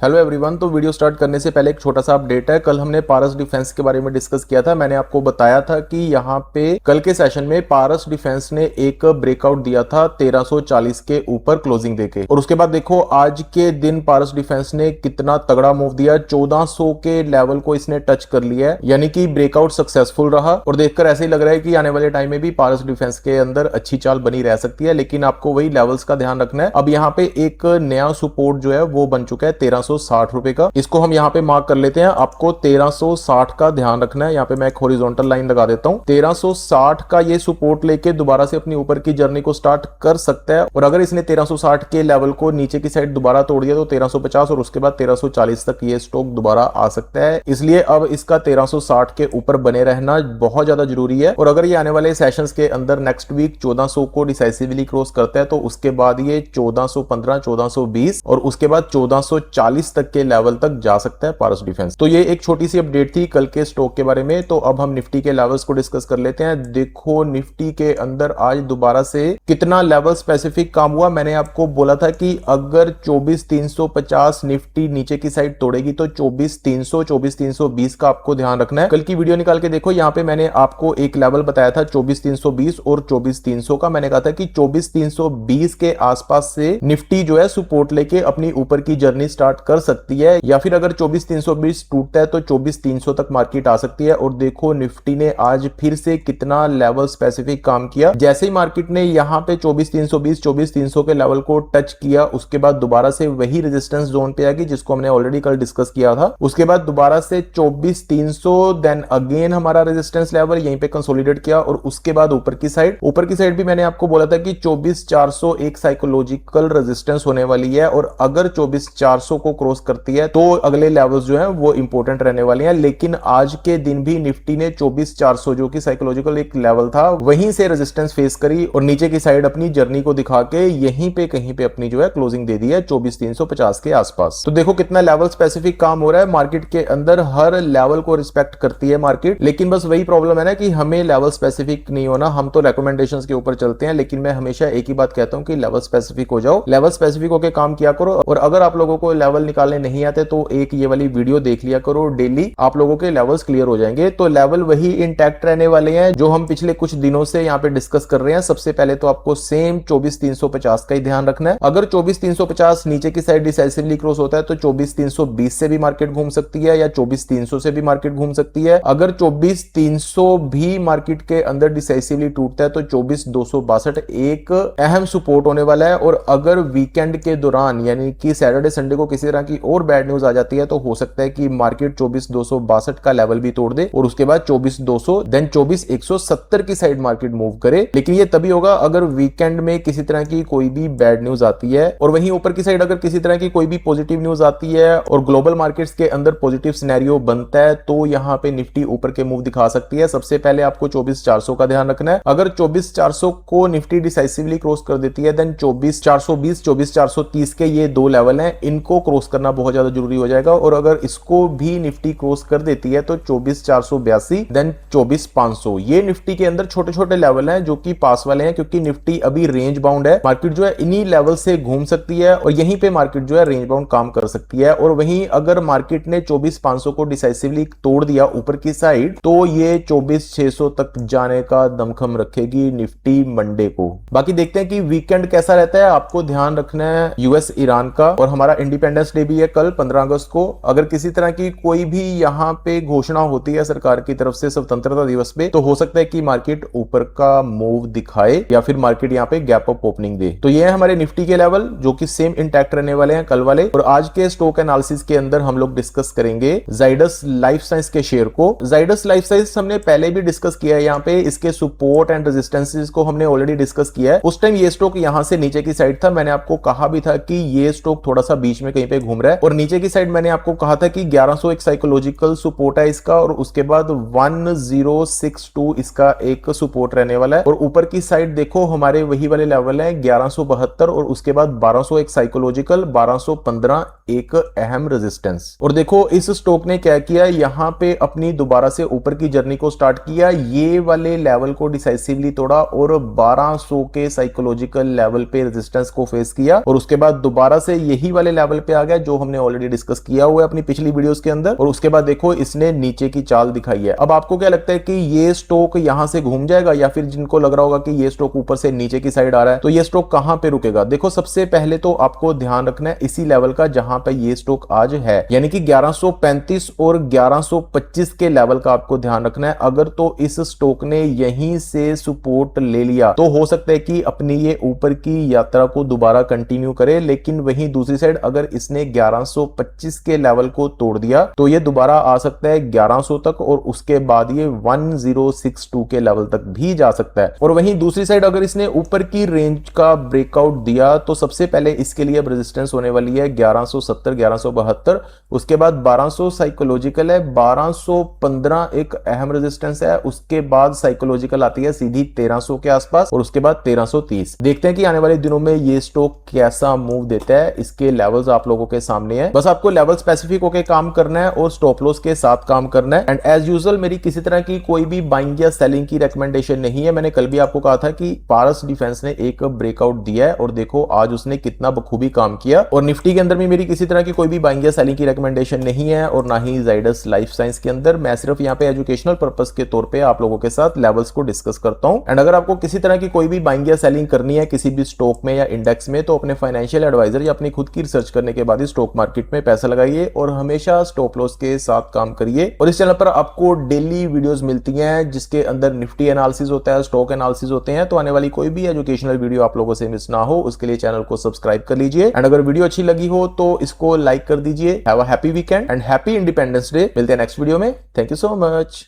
Hello everyone. तो video start करने से पहले एक छोटा सा अपडेट है। कल हमने पारस डिफेंस के बारे में डिस्कस किया था। मैंने आपको बताया था कि यहाँ पे कल के सेशन में पारस डिफेंस ने एक ब्रेकआउट दिया था 1340 के ऊपर क्लोजिंग देके, और उसके बाद देखो आज के दिन पारस डिफेंस ने कितना तगड़ा मूव दिया। 1400 के लेवल को इसने टच कर लिया है, यानी कि ब्रेकआउट सक्सेसफुल रहा। और देखकर ऐसे ही लग रहा है कि आने वाले टाइम में भी पारस डिफेंस के अंदर अच्छी चाल बनी रह सकती है, लेकिन आपको वही लेवल्स का ध्यान रखना है। अब यहाँ पे एक नया सपोर्ट जो है वो बन चुका है 1360 रुपए का। इसको हम यहाँ पे मार्क कर लेते हैं। आपको 1360 का ध्यान रखना है। यहाँ पे मैं एक हॉरिजॉन्टल लाइन लगा देता हूँ। 1360 का ये सपोर्ट लेके दोबारा से अपनी ऊपर की जर्नी को स्टार्ट कर सकता है, और अगर इसने 1360 के लेवल को नीचे की साइड दोबारा तोड़ दिया तो 1350 और उसके बाद 1340 तक ये स्टॉक दोबारा आ सकता है। इसलिए अब इसका 1360 के ऊपर बने रहना बहुत ज्यादा जरूरी है। और अगर ये आने वाले सेशंस के अंदर नेक्स्ट वीक 1400 को डिसाइसिवली क्रॉस करता है तो उसके बाद ये 1415, 1420 और उसके बाद 1440 तक के लेवल तक जा सकता है पारस डिफेंस। तो ये एक छोटी सी अपडेट थी कल के स्टॉक के बारे में। तो अब हम निफ्टी के लेवल्स को डिस्कस कर लेते हैं। देखो निफ्टी के अंदर आज दोबारा से कितना लेवल स्पेसिफिक काम हुआ। मैंने आपको बोला था कि अगर 24350 निफ्टी नीचे की साइड तोड़ेगी तो 24300, 24320 का आपको ध्यान रखना है। कल की वीडियो निकाल के देखो, यहाँ पे मैंने आपको एक लेवल बताया था 24320 और 24300 का। मैंने कहा था कि 24320 के आसपास से निफ्टी जो है सपोर्ट लेके अपनी ऊपर की जर्नी स्टार्ट कर सकती है, या फिर अगर 24320 टूटता है तो 24300 तक मार्केट आ सकती है। और देखो निफ्टी ने आज फिर से कितना लेवल स्पेसिफिक काम किया। जैसे ही मार्केट ने यहाँ पे 24320, 24300 के लेवल को टच किया, उसके बाद दोबारा से वही रेजिस्टेंस जोन पे आ गई जिसको हमने ऑलरेडी कल डिस्कस किया था। उसके बाद दोबारा से 24300, देन अगेन हमारा रेजिस्टेंस लेवल यहीं पे कंसोलिडेट किया, और उसके बाद ऊपर की साइड भी मैंने आपको बोला था कि 24400 एक साइकोलॉजिकल रेजिस्टेंस होने वाली है, और अगर 24400 को क्रॉस करती है तो अगले लेवल्स जो हैं वो इंपॉर्टेंट रहने वाले हैं। लेकिन आज के दिन भी निफ्टी ने 24400 जो कि साइकोलॉजिकल एक लेवल था वहीं से रेजिस्टेंस फेस करी, और नीचे की साइड अपनी जर्नी को दिखा के यहीं पे कहीं पे अपनी जो है क्लोजिंग दे दी है 24350 के आसपास। तो देखो कितना लेवल स्पेसिफिक काम हो रहा है मार्केट के अंदर। हर लेवल को रिस्पेक्ट करती है मार्केट, लेकिन बस वही प्रॉब्लम है ना कि हमें लेवल स्पेसिफिक नहीं होना। हम तो रिकमेंडेशंस के ऊपर चलते हैं, लेकिन मैं हमेशा एक ही बात कहता हूं कि लेवल स्पेसिफिक हो जाओ, लेवल स्पेसिफिक होकर काम किया करो। और अगर आप लोगों को लेवल निकालने नहीं आते तो एक ये वाली वीडियो देख लिया करो डेली, आप लोगों के लेवल्स क्लियर हो जाएंगे। तो लेवल वही इंटैक्ट रहने वाले हैं जो हम पिछले कुछ दिनों से यहाँ पे डिस्कस कर रहे हैं। सबसे पहले तो आपको सेम 24350 का ही ध्यान रखना है। अगर 24350 नीचे की साइड डिसाइसिवली क्रॉस होता है तो 24320 से भी मार्केट घूम सकती है, या 24300 से भी मार्केट घूम सकती है। अगर 24300 भी मार्केट के अंदर डिसाइसिवली टूटता है तो 24262 एक अहम सपोर्ट होने वाला है। और अगर वीकेंड के दौरान यानी कि सैटरडे संडे को किसी तरह की और बैड न्यूज आ जाती है तो हो सकता है कि मार्केट 24262 का लेवल भी तोड़ दे, और उसके बाद 24200 देन 24170 की साइड मार्केट मूव करे। लेकिन ये तभी होगा अगर वीकेंड में किसी तरह की कोई भी बैड न्यूज आती है, और वहीं ऊपर की साइड अगर किसी तरह की कोई भी पॉजिटिव न्यूज आती है और ग्लोबल मार्केट्स के अंदर पॉजिटिव सिनेरियो बनता है तो यहाँ पे निफ्टी ऊपर के मूव दिखा सकती है। सबसे पहले आपको 24400 का ध्यान रखना है। अगर 24400 को निफ्टी डिसाइसिवली क्रॉस कर देती है देन 24420, 24430 के ये दो लेवल हैं, इनको क्रॉस करना बहुत ज्यादा जरूरी हो जाएगा। और अगर इसको भी निफ्टी क्रॉस कर देती है तो 24482 देन 24500 ये निफ्टी के अंदर छोटे छोटे लेवल हैं जो कि पास वाले हैं, क्योंकि निफ्टी अभी रेंज बाउंड है। मार्केट जो है इन्हीं लेवल से घूम सकती है और यहीं पे मार्केट जो है रेंज बाउंड काम कर सकती है। और वहीं अगर मार्केट ने 24500 को डिसाइसिवली तोड़ दिया ऊपर की साइड तो ये 24600 तक जाने का दमखम रखेगी निफ्टी मंडे को। बाकी देखते हैं कि वीकेंड कैसा रहता है। आपको ध्यान रखना है यूएस ईरान का, और हमारा इंडिपेंडेंस डे भी है कल 15 अगस्त को। अगर किसी तरह की कोई भी यहाँ पे घोषणा होती है सरकार की तरफ से स्वतंत्रता दिवस पे तो हो सकता है कि मार्केट ऊपर का मूव दिखाए या फिर मार्केट यहाँ पे गैप अप ओपनिंग दे। तो ये है हमारे निफ्टी के लेवल जो कि सेम इंटैक्ट रहने वाले हैं कल वाले। और आज के स्टॉक एनालिसिस के अंदर हम लोग डिस्कस करेंगे जाइडस लाइफ साइंस के शेयर को। जाइडस लाइफ साइंस हमने पहले भी डिस्कस किया है। यहाँ पे इसके सपोर्ट एंड रेजिस्टेंसेस को हमने ऑलरेडी डिस्कस किया है। उस टाइम ये स्टॉक यहाँ से नीचे की साइड था। मैंने आपको कहा भी था कि ये स्टॉक थोड़ा सा बीच में कहीं पे घूम रहा है, और नीचे की साइड मैंने आपको कहा था कि 1100 एक साइकोलॉजिकल सपोर्ट है इसका, और उसके बाद 1062 इसका एक सपोर्ट रहने वाला है। और ऊपर की साइड देखो हमारे वही वाले लेवल है 1172, और उसके बाद 1200 एक साइकोलॉजिकल, 1215 एक अहम रेजिस्टेंस। और देखो इस स्टॉक ने क्या किया, यहाँ पे अपनी दोबारा से ऊपर की जर्नी को स्टार्ट किया, ये वाले लेवल को डिसाइसिवली तोड़ा और 1200 के साइकोलॉजिकल लेवल पे रेजिस्टेंस को फेस किया, और उसके बाद दोबारा से यही वाले लेवल पे आ गया, जो हमने ऑलरेडी डिस्कस किया हुआ है अपनी पिछली वीडियोस के अंदर। और उसके बाद देखो इसने नीचे की चाल दिखाई है। अब आपको क्या लगता है कि ये स्टॉक यहां से घूम जाएगा, या फिर जिनको लग रहा होगा कि ये स्टॉक ऊपर से नीचे की साइड आ रहा है, तो ये स्टॉक कहां पे रुकेगा? देखो सबसे पहले तो आपको ध्यान रखना है इसी लेवल का जहां पे ये स्टॉक आज है, यानी कि 1135 और 1125 के लेवल का आपको ध्यान रखना है। अगर तो इस स्टॉक ने यहीं से सपोर्ट ले लिया तो हो सकता है कि अपनी ये ऊपर की यात्रा को दोबारा कंटिन्यू करे, लेकिन वहीं दूसरी साइड अगर इसने 1125 के लेवल को तोड़ दिया तो ये दोबारा आ सकता है 1100 तक, और उसके बाद ये 1062 के लेवल तक भी जा सकता है। और वहीं दूसरी साइड अगर इसने ऊपर की रेंज का ब्रेकआउट दिया तो सबसे पहले इसके लिए रेजिस्टेंस होने वाली है 1170 1172, उसके बाद 1200 साइकोलॉजिकल है, 1215 एक अहम रेजिस्टेंस है, उसके बाद साइकोलॉजिकल आती है सीधी 1300 के आसपास, और उसके बाद 1330। देखते हैं कि आने वाले दिनों में ये स्टॉक कैसा मूव देता है। इसके लेवल्स आप लोगों के सामने है, बस आपको लेवल स्पेसिफिक होकर काम करना है और स्टॉप लॉस के साथ काम करना है। एंड एज यूजुअल मेरी किसी तरह की कोई भी बाइंग या सेलिंग की रिकमेंडेशन नहीं है। मैंने कल भी आपको कहा था कि पारस डिफेंस ने एक ब्रेकआउट दिया है और देखो आज उसने कितना बखूबी काम किया। और निफ्टी के अंदर भी मेरी किसी तरह की कोई भी बाइंग या सेलिंग की रिकमेंडेशन नहीं है, और ना ही जाइडस लाइफ साइंस के अंदर। मैं सिर्फ यहाँ पे एजुकेशनल पर्पस के तौर पे आप लोगों के साथ लेवल्स को डिस्कस करता हूं। एंड अगर आपको किसी तरह की कोई भी बाइंग या सेलिंग करनी है किसी भी स्टॉक में या इंडेक्स में, तो अपने फाइनेंशियल एडवाइजर या अपनी खुद की रिसर्च करने के बाद ही स्टॉक मार्केट में पैसा लगाइए और हमेशा स्टॉप लॉस के साथ काम करिए। और इस चैनल पर आपको डेली वीडियोस मिलती हैं जिसके अंदर निफ्टी एनालिसिस होता है, स्टॉक एनालिसिस होते हैं। तो आने वाली कोई भी एजुकेशनल वीडियो आप लोगों से मिस ना हो उसके लिए चैनल को सब्सक्राइब कर लीजिए। एंड अगर वीडियो अच्छी लगी हो तो इसको लाइक कर दीजिए। Have a happy weekend and happy independence day. मिलते हैं नेक्स्ट वीडियो में। Thank you so much.